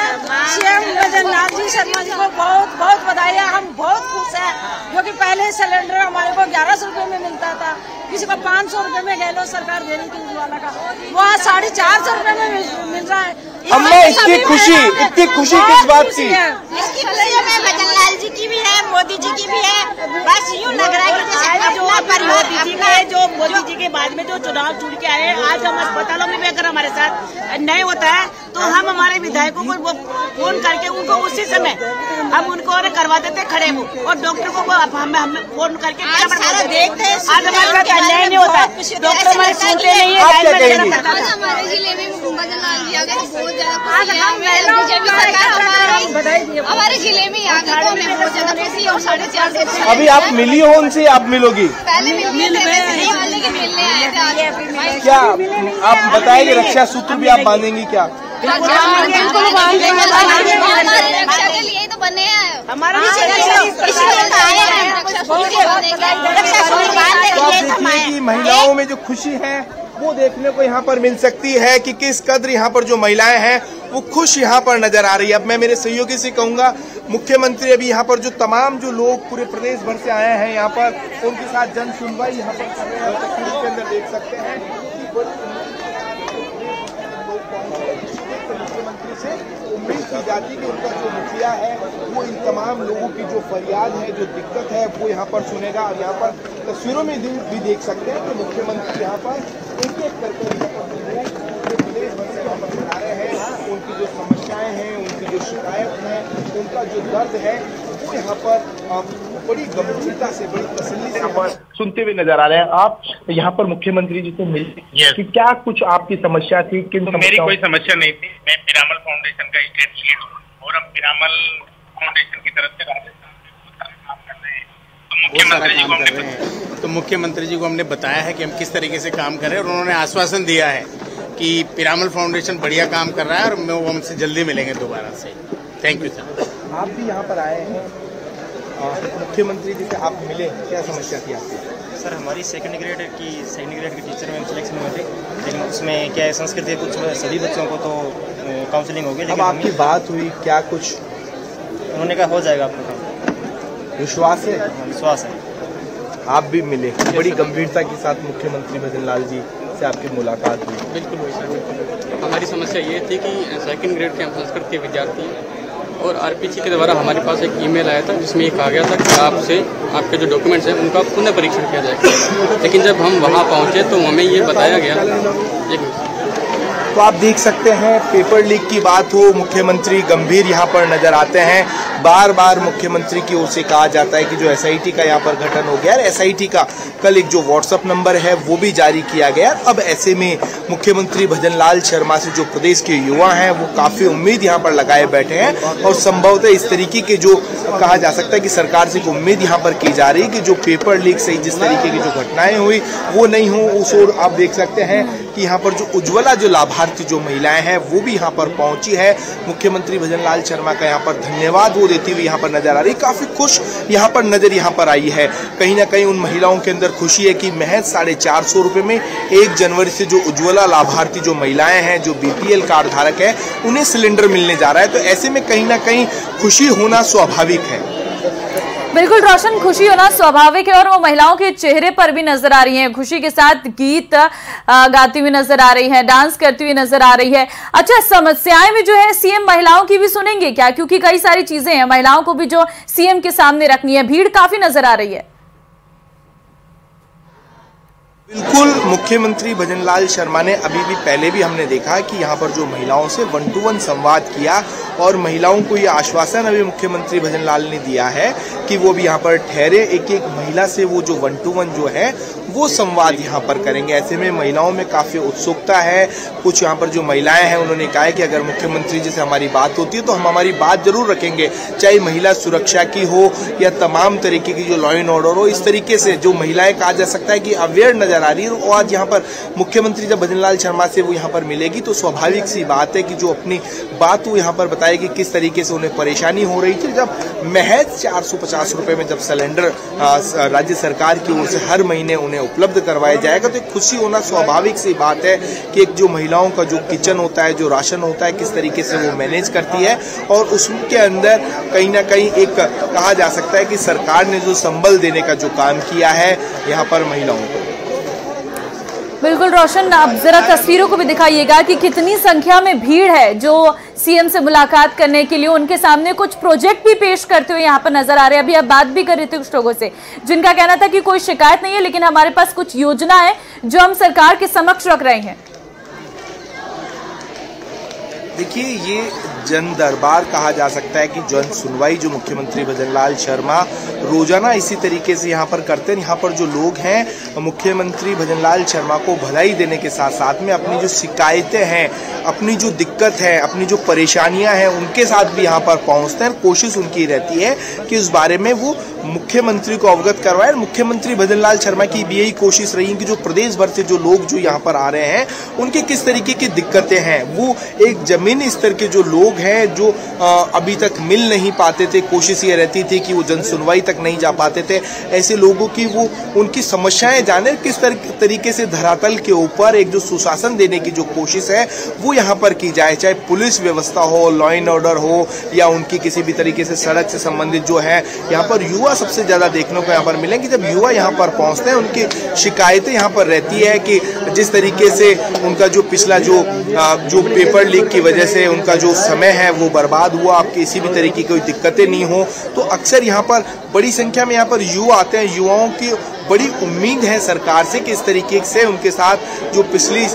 सीएम भजनलाल जी शर्मा जी को, बहुत बहुत बधाई है। हम बहुत खुश हैं, क्योंकि पहले सिलेंडर हमारे को 1100 रुपए में मिलता था, किसी को 500 रुपए में गैलो सरकार दे रही थी उज्ज्वला का, वहाँ 450 रुपए में मिल रहा है। अम्मा इतनी खुशी किस बात की? इसकी खुशी में भजनलाल जी की भी है, मोदी जी की भी है। बस यूँ लग रहा है कि जैसे जो परिवार जो मोदी जी के बाद में जो चुनाव चुन के आए, आज हम अस्पतालों में भी अगर हमारे साथ नहीं होता है तो हम हमारे विधायकों को फोन करके उनको उसी समय हम उनको करवा देते खड़े वो, और डॉक्टर को हमें फोन करके देखते हैं। आज हमारे साथ अन्याय नहीं होता, डॉक्टर हमारे सुनते नहीं है। हमारे जिले में भजनलाल जी आ गए, बहुत ज्यादा हमारे जिले में आ गए, तो हमें बहुत ज्यादा खुशी और 450। अभी आप मिली हो उनसे, आप मिलोगी? पहले मिलने आए थे। क्या आप बताएंगे, रक्षा सूत्र भी आप बांधेंगी क्या? बिल्कुल रक्षा के लिए तो बने हैं हमारे, महिलाओं में जो खुशी है वो देखने को यहाँ पर मिल सकती है कि किस कदर यहाँ पर जो महिलाएं हैं वो खुश यहाँ पर नजर आ रही है। अब मैं मेरे सहयोगी से कहूँगा, मुख्यमंत्री अभी यहाँ पर जो तमाम जो लोग पूरे प्रदेश भर से आए हैं यहाँ पर, उनके साथ जन सुनवाई यहाँ पर कर रहे हैं। तस्वीर के अंदर देख सकते हैं मुख्यमंत्री से उम्मीद की जाती है कि उनका जो मुखिया है वो इन तमाम लोगों की जो फरियाद है, जो दिक्कत है, वो यहाँ पर सुनेगा। और यहाँ पर तस्वीरों में भी देख सकते हैं कि मुख्यमंत्री यहाँ पर एक एक करके प्रदेश भर से यहाँ पर सुना रहे हैं। उनकी जो समस्याएं हैं, उनकी जो शिकायत है, उनका जो दर्द है, वो यहाँ पर बड़ी गंभीरता से, बड़ी तसल्ली से यहाँ पर सुनते हुए नजर आ रहे हैं। आप यहाँ पर मुख्यमंत्री जी से मिले कि क्या कुछ आपकी समस्या थी? मेरी कोई समस्या नहीं थी। मैं पिरामल फाउंडेशन का स्टेट लीड हूँ और हम पिरामल फाउंडेशन की तरफ से राजस्थान में काम कर रहे हैं। तो मुख्यमंत्री जी को हमने बताया है कि हम किस तरीके से काम कर रहे हैं, और उन्होंने आश्वासन दिया है कि पिरामल फाउंडेशन बढ़िया काम कर रहा है और वो हमसे जल्दी मिलेंगे दोबारा से। Thank you sir. आप भी यहाँ पर आए हैं, मुख्यमंत्री जी से आप मिले, क्या समस्या थी आपकी? सर हमारी सेकंड ग्रेड के टीचर में सिलेक्शन हुए थे, लेकिन उसमें क्या है संस्कृत के कुछ सभी बच्चों को तो काउंसलिंग हो गई। अब आपकी बात हुई, क्या कुछ उन्होंने कहा हो जाएगा आपका काम? विश्वास है? विश्वास है। आप भी मिले, बड़ी गंभीरता के साथ मुख्यमंत्री भजनलाल जी से आपकी मुलाकात हुई? बिल्कुल हुई सर, बिल्कुल। हमारी समस्या ये थी कि सेकंड ग्रेड के हम संस्कृत के विद्यार्थी हैं और आरपीसी के द्वारा हमारे पास एक ईमेल आया था जिसमें ये कहा गया था कि आपसे आपके जो डॉक्यूमेंट्स हैं उनका पुनः परीक्षण किया जाएगा। लेकिन जब हम वहाँ पहुँचे तो हमें ये बताया गया, तो आप देख सकते हैं पेपर लीक की बात हो, मुख्यमंत्री गंभीर यहाँ पर नजर आते हैं। बार बार मुख्यमंत्री की ओर से कहा जाता है कि जो एसआईटी का यहाँ पर गठन हो गया, एसआईटी का कल एक जो व्हाट्सएप नंबर है वो भी जारी किया गया। अब ऐसे में मुख्यमंत्री भजनलाल शर्मा से जो प्रदेश के युवा हैं वो काफी उम्मीद यहाँ पर लगाए बैठे हैं और संभवतः इस तरीके के जो कहा जा सकता है कि सरकार से उम्मीद यहाँ पर की जा रही है कि जो पेपर लीक से जिस तरीके की जो घटनाएं हुई वो नहीं हो। उस ओर आप देख सकते हैं कि यहाँ पर जो उज्ज्वला जो लाभार्थी जो महिलाएं हैं वो भी यहाँ पर पहुंची है। मुख्यमंत्री भजनलाल शर्मा का यहाँ पर धन्यवाद वो देती हुई यहाँ पर नजर आ रही, काफी खुश यहाँ पर नजर यहाँ पर आई है। कहीं ना कहीं उन महिलाओं के अंदर खुशी है कि महज 450 रुपए में 1 जनवरी से जो उज्ज्वला लाभार्थी जो महिलाएं हैं, जो बीपीएल कार्ड धारक है, उन्हें सिलेंडर मिलने जा रहा है। तो ऐसे में कहीं ना कहीं खुशी होना स्वाभाविक है। बिल्कुल रोशन, खुशी होना स्वाभाविक है और वो महिलाओं के चेहरे पर भी नजर आ रही हैं, खुशी के साथ गीत गाती हुई नजर आ रही है, डांस करती हुई नजर आ रही है। अच्छा, समस्याएं भी जो है सीएम महिलाओं की भी सुनेंगे क्या? क्योंकि कई सारी चीजें हैं महिलाओं को भी जो सीएम के सामने रखनी है, भीड़ काफी नजर आ रही है। बिल्कुल, मुख्यमंत्री भजनलाल शर्मा ने अभी भी पहले भी हमने देखा कि यहाँ पर जो महिलाओं से 1-to-1 संवाद किया और महिलाओं को ये आश्वासन अभी मुख्यमंत्री भजनलाल ने दिया है कि वो भी यहाँ पर ठहरे, एक एक महिला से वो जो 1-to-1 जो है वो संवाद यहाँ पर करेंगे। ऐसे में महिलाओं में काफी उत्सुकता है। कुछ यहाँ पर जो महिलाएं हैं उन्होंने कहा है कि अगर मुख्यमंत्री जी से हमारी बात होती है तो हम हमारी बात जरूर रखेंगे, चाहे महिला सुरक्षा की हो या तमाम तरीके की जो लॉ एंड ऑर्डर हो। इस तरीके से जो महिलाएं कहा जा सकता है कि अवेयर नजर आ रही है। और आज यहाँ पर मुख्यमंत्री जब भजनलाल शर्मा से वो यहाँ पर मिलेगी तो स्वाभाविक सी बात है कि जो अपनी बात वो यहाँ पर बताएगी किस तरीके से उन्हें परेशानी हो रही थी। जब महज 450 रुपए में जब सिलेंडर राज्य सरकार की ओर से हर महीने उन्हें उपलब्ध करवाया जाएगा तो खुशी होना स्वाभाविक सी बात है कि एक जो महिलाओं का जो किचन होता है, जो राशन होता है, किस तरीके से वो मैनेज करती है और उसके अंदर कहीं ना कहीं एक कहा जा सकता है कि सरकार ने जो संबल देने का जो काम किया है यहाँ पर महिलाओं को। बिल्कुल रोशन, आप जरा तस्वीरों को भी दिखाइएगा कि कितनी संख्या में भीड़ है जो सीएम से मुलाकात करने के लिए उनके सामने कुछ प्रोजेक्ट भी पेश करते हुए यहाँ पर नजर आ रहे हैं। अभी आप बात भी कर रहे थे कुछ लोगों से जिनका कहना था कि कोई शिकायत नहीं है, लेकिन हमारे पास कुछ योजना है जो हम सरकार के समक्ष रख रहे हैं। देखिए, ये जन दरबार कहा जा सकता है कि जन सुनवाई जो मुख्यमंत्री भजनलाल शर्मा रोजाना इसी तरीके से यहाँ पर करते हैं। यहाँ पर जो लोग हैं मुख्यमंत्री भजनलाल शर्मा को भलाई देने के साथ साथ में अपनी जो शिकायतें हैं, अपनी जो दिक्कत है, अपनी जो परेशानियां हैं उनके साथ भी यहाँ पर पहुँचते हैं। कोशिश उनकी रहती है कि उस बारे में वो मुख्यमंत्री को अवगत करवाए। मुख्यमंत्री भजनलाल शर्मा की भी यही कोशिश रही कि जो प्रदेश भर से जो लोग जो यहाँ पर आ रहे हैं उनके किस तरीके की दिक्कतें हैं, वो एक जमीनी स्तर के जो लोग हैं जो अभी तक मिल नहीं पाते थे, कोशिश ये रहती थी कि वो जन सुनवाई तक नहीं जा पाते थे, ऐसे लोगों की वो उनकी समस्याएं जाने, किस तरीके से धरातल के ऊपर एक जो सुशासन देने की जो कोशिश है वो यहाँ पर की जाए, चाहे पुलिस व्यवस्था हो, लॉ एंड ऑर्डर हो या उनकी किसी भी तरीके से सड़क से संबंधित जो है। यहाँ पर युवा सबसे ज्यादा देखने को यहाँ पर मिलेंगे। जब युवा यहाँ पर पहुंचते हैं उनकी शिकायतें यहाँ पर रहती है कि जिस तरीके से उनका जो पिछला जो पेपर लीक की वजह से उनका जो समय है वो बर्बाद हुआ, आप किसी भी तरीके की कोई दिक्कतें नहीं हो। तो अक्सर यहाँ पर बड़ी संख्या में यहाँ पर युवा आते हैं। युवाओं की बड़ी उम्मीद है सरकार से कि इस तरीके से उनके साथ जो पिछली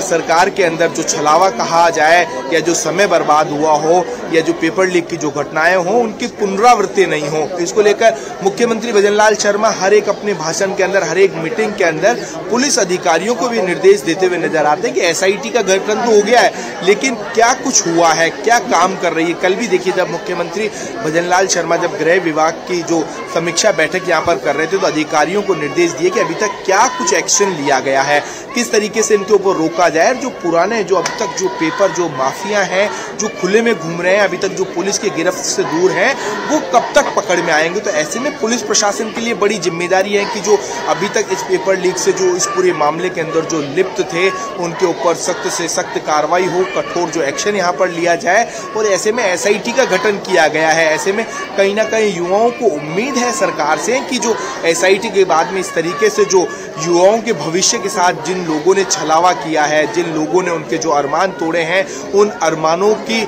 सरकार के अंदर जो छलावा कहा जाए या जो समय बर्बाद हुआ हो या जो पेपर लीक की जो घटनाएं हो उनकी पुनरावृत्ति नहीं हो। इसको लेकर मुख्यमंत्री भजनलाल शर्मा हर एक अपने भाषण के अंदर, हर एक मीटिंग के अंदर पुलिस अधिकारियों को भी निर्देश देते हुए नजर आते हैं कि एसआईटी का गठन तो हो गया है, लेकिन क्या कुछ हुआ है, क्या काम कर रही है। कल भी देखिए जब मुख्यमंत्री भजनलाल शर्मा जब गृह विभाग की जो समीक्षा बैठक यहाँ पर कर रहे थे तो अधिकारियों को निर्देश दिए कि अभी तक क्या कुछ एक्शन लिया गया है, किस तरीके से इनके ऊपर रोका जाए। जो पुराने जो अभी तक जो पेपर जो माफिया हैं जो खुले में घूम रहे हैं, अभी तक जो पुलिस की गिरफ्त से दूर हैं, वो कब तक पकड़ में आएंगे। तो ऐसे में पुलिस प्रशासन के लिए बड़ी जिम्मेदारी है कि जो अभी तक इस पेपर लीक से जो इस पूरे मामले के अंदर जो लिप्त थे उनके ऊपर सख्त से सख्त कार्रवाई हो, कठोर जो एक्शन यहाँ पर लिया जाए। और ऐसे में एसआईटी का गठन किया गया है। ऐसे में कहीं ना कहीं युवाओं को उम्मीद है सरकार से कि जो एसआईटी के बाद में इस तरीके से जो युवाओं के भविष्य के साथ जिन लोगों ने छलावा किया है, जिन लोगों ने उनके जो अरमान तोड़े हैं, उन अरमानों की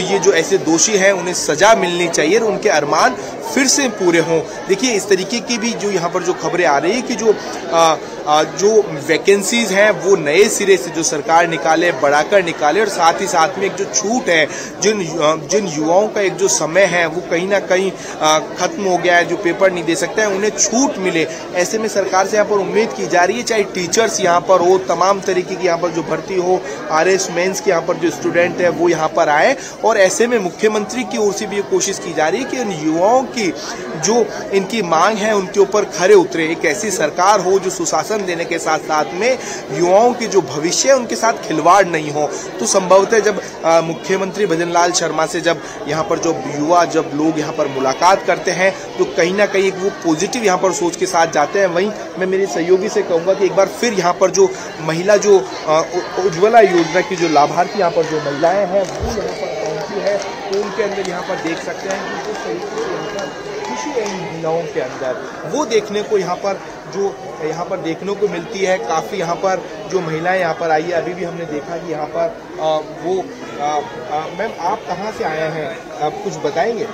ये जो ऐसे दोषी हैं उन्हें सजा मिलनी चाहिए और उनके अरमान फिर से पूरे हों। देखिए इस तरीके की भी जो यहाँ पर जो खबरें आ रही है कि जो वैकेंसीज हैं वो नए सिरे से जो सरकार निकाले, बढ़ाकर निकाले, और साथ ही साथ में एक जो छूट है, जिन युवाओं का एक जो समय है वो कहीं ना कहीं खत्म हो गया है, जो पेपर नहीं दे सकते हैं, उन्हें छूट मिले। ऐसे में सरकार से यहाँ पर उम्मीद की जा रही है, चाहे टीचर्स यहाँ पर हो, तमाम तरीके की यहाँ पर जो भर्ती हो, RS मेंस के यहाँ पर जो स्टूडेंट है वो यहाँ पर आए। और ऐसे में मुख्यमंत्री की ओर से भी ये कोशिश की जा रही है कि इन युवाओं की जो इनकी मांग है उनके ऊपर खरे उतरे, एक ऐसी सरकार हो जो सुशासन देने के साथ साथ में युवाओं की जो भविष्य है उनके साथ खिलवाड़ नहीं हो। तो संभवतः जब मुख्यमंत्री भजनलाल शर्मा से जब यहाँ पर जो युवा, जब लोग यहाँ पर मुलाकात करते हैं तो कहीं ना कहीं वो पॉजिटिव यहाँ पर सोच के साथ जाते हैं। वहीं मैं मेरे सहयोगी से कहूँगा कि एक बार फिर यहाँ पर जो महिला, जो उज्ज्वला योजना की जो लाभार्थी यहाँ पर जो महिलाएं हैं वो यहाँ पर पहुँची है, तो उनके अंदर यहाँ पर देख सकते हैं कि जिस तरीके से यहाँ पर खुशी है इन महिलाओं के अंदर, वो देखने को यहाँ पर देखने को मिलती है। काफ़ी यहाँ पर जो महिलाएं यहाँ पर आई है, अभी भी हमने देखा कि यहाँ पर मैम आप कहाँ से आए हैं, आप कुछ बताएंगे?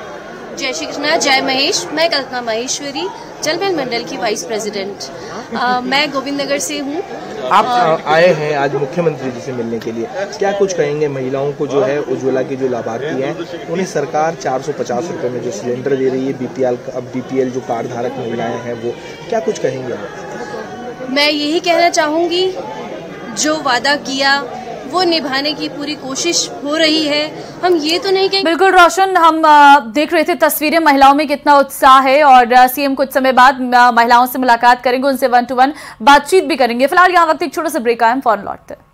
जय श्री कृष्णा, जय महेश। मैं कल्पना महेश्वरी, जलमहल मंडल की वाइस प्रेसिडेंट। मैं गोविंद नगर से हूँ। आप आए हैं आज मुख्यमंत्री जी से मिलने के लिए, क्या कुछ कहेंगे महिलाओं को जो है उज्ज्वला की जो लाभार्थी हैं उन्हें सरकार 450 रुपये में जो सिलेंडर दे रही है, BPL जो कार्ड धारक महिलाएं हैं वो, क्या कुछ कहेंगे आप? मैं यही कहना चाहूँगी, जो वादा किया वो निभाने की पूरी कोशिश हो रही है। हम ये तो नहीं कहेंगे। बिल्कुल रोशन, हम देख रहे थे तस्वीरें, महिलाओं में कितना उत्साह है, और CM कुछ समय बाद महिलाओं से मुलाकात करेंगे, उनसे 1-to-1 बातचीत भी करेंगे। फिलहाल यहाँ वक्त एक छोटा सा ब्रेक आया, हम फौरन लौटते हैं।